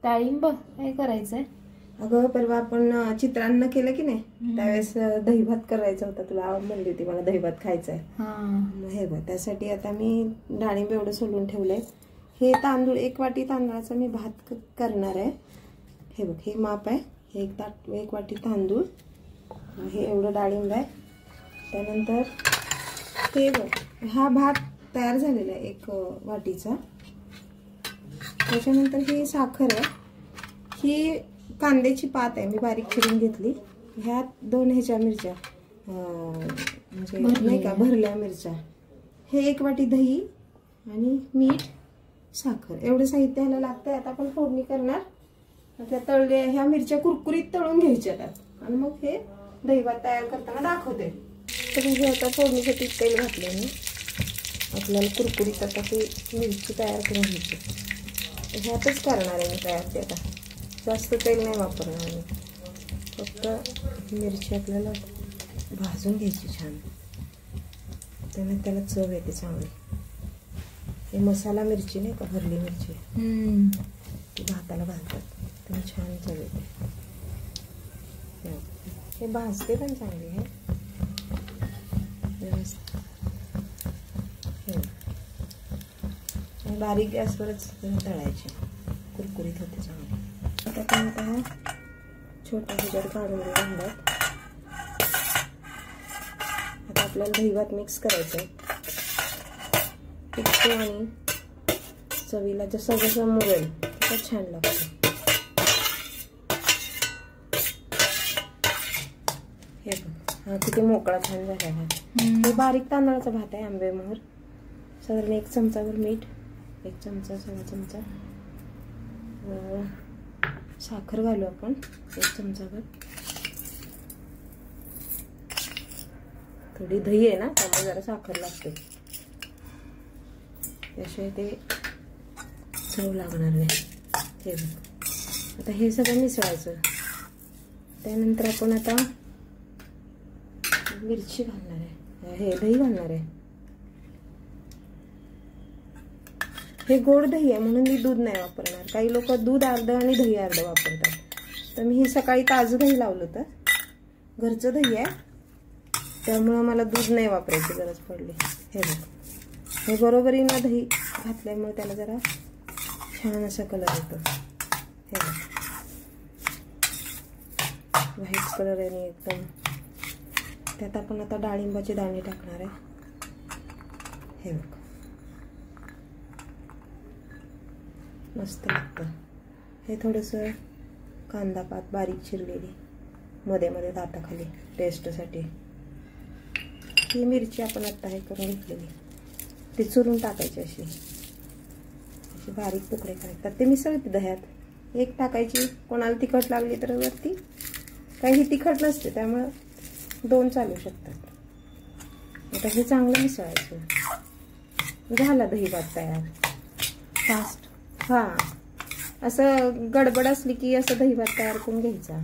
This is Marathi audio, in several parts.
डाळिंब काय करायचंय? अगं परवा आपण चित्रान्न केलं की नाही, त्यावेळेस दही भात करायचा होता. तुला म्हणली होती मला दही भात खायचा आहे. हे बघ, त्यासाठी आता मी डाळिंब एवढं सोलून ठेवलंय. हे तांदूळ 1 वाटी तांदळाचा मी भात करणार आहे. हे बघ, हे माप आहे. हे 1 वाटी तांदूळ, हे एवढं डाळिंब आहे. त्यानंतर हे बघ, हा भात तयार झालेला आहे 1 वाटीचा. त्याच्यानंतर ही साखर आहे. ही कांद्याची पात आहे, मी बारीक चिरून घेतली. ह्यात 2 ह्याच्या मिरच्या, म्हणजे नाही का भरल्या मिरच्या. हे 1 वाटी दही आणि मीठ, साखर एवढं साहित्य ह्याला लागतंय. आता आपण फोडणी करणार. त्या तळले ह्या मिरच्या कुरकुरीत तळून घ्यायच्या त्यात, आणि मग हे दही भात तयार करताना दाखवते. तर हे आता फोडणीसाठी तेल घातले मी. आपल्याला कुरकुरीत आता ती मिरची तयार करून घ्यायची. ह्यातच करणार आहे मी तयार. ते आता जास्त तेल नाही वापरणार मी, फक्त मिरची आपल्याला भाजून घ्यायची छान, त्याने त्याला चव येते चांगली. हे मसाला मिरची नाही का, भरली मिरची ती भाताला घालतात, त्याने छान चव येते. हे भाजते पण चांगली आहे व्यवस्थित. बारीक गॅसवरच तळायचे, कुरकुरीत होते चांगले. आता आपण आता छोट्या ह्याच्यात काढून घेऊयात. आता आपल्याला दही भात मिक्स करायचं आहे. टिकतो आणि चवीला जसं जसं मुरेल तसं छान लागतं. हे बघ, हा किती मोकळा छान झाला आहे. हे बारीक तांदळाचा भात आहे, आंबेमोहर. साधारण 1 चमचाभर मीठ, 1 चमचा, 1.5 चमचा साखर घालू आपण, 1 चमचाभर. थोडी दही आहे ना, त्यामुळे जरा साखर लागते, त्याशिवाय ते चव लागणार नाही. हे बघ, आता हे सगळं मिसळायचं. त्यानंतर आपण आता मिरची घालणार आहे, हे दही घालणार आहे. हे गोड दही आहे म्हणून मी दूध नाही वापरणार. काही लोक दूध अर्ध आणि दही अर्ध वापरतात, तर मी हे सकाळी ताजं दही लावलं होतं. घरचं दही आहे, त्यामुळं मला दूध नाही वापरायची गरज पडली. हे बघ, हे बरोबरीनं दही घातल्यामुळे त्याला जरा छान असा कलर येतो. हे बघ, व्हाईट कलर आहे एकदम. त्यात आपण आता डाळिंबाचे दाणे टाकणार आहे. हे बघ, मस्त लागतं. हे थोडंसं कांदा पात बारीक चिरलेली मध्ये मध्ये दाताखाली टेस्टसाठी. ही मिरची आपण आत्ता हे करून घेतलेली ती चुरून टाकायची, अशी बारीक तुकडे करायचे. ते मिसळते दह्यात. 1 टाकायची, कोणाला तिखट लागली तर वरती. काही तिखट नसते त्यामुळं 2 चालू शकतात. आता हे चांगलं मिसळायचं. झाला दही भात तयार, फास्ट. हा, असं गडबड असली की असं दही भात तयार करून घ्यायचा.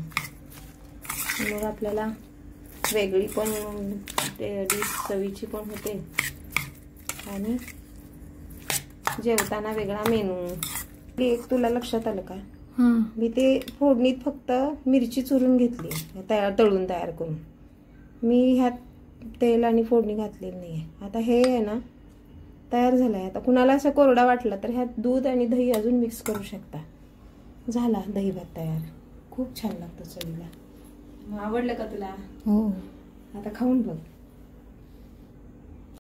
मग आपल्याला वेगळी पण डिश चवीची पण होते आणि जेवताना वेगळा मेनू. एक तुला लक्षात आलं का, मी ते फोडणीत फक्त मिरची चुरून घेतली तळून तयार करून. मी ह्यात तेल आणि फोडणी घातलेली नाही आहे. आता हे आहे ना तयार झालं आहे. आता कुणाला असं कोरडा वाटला तर ह्यात दूध आणि दही अजून मिक्स करू शकता. झाला दही भात तयार. खूप छान लागतं चवीला. आवडलं का तुला? हो. आता खाऊन बघ.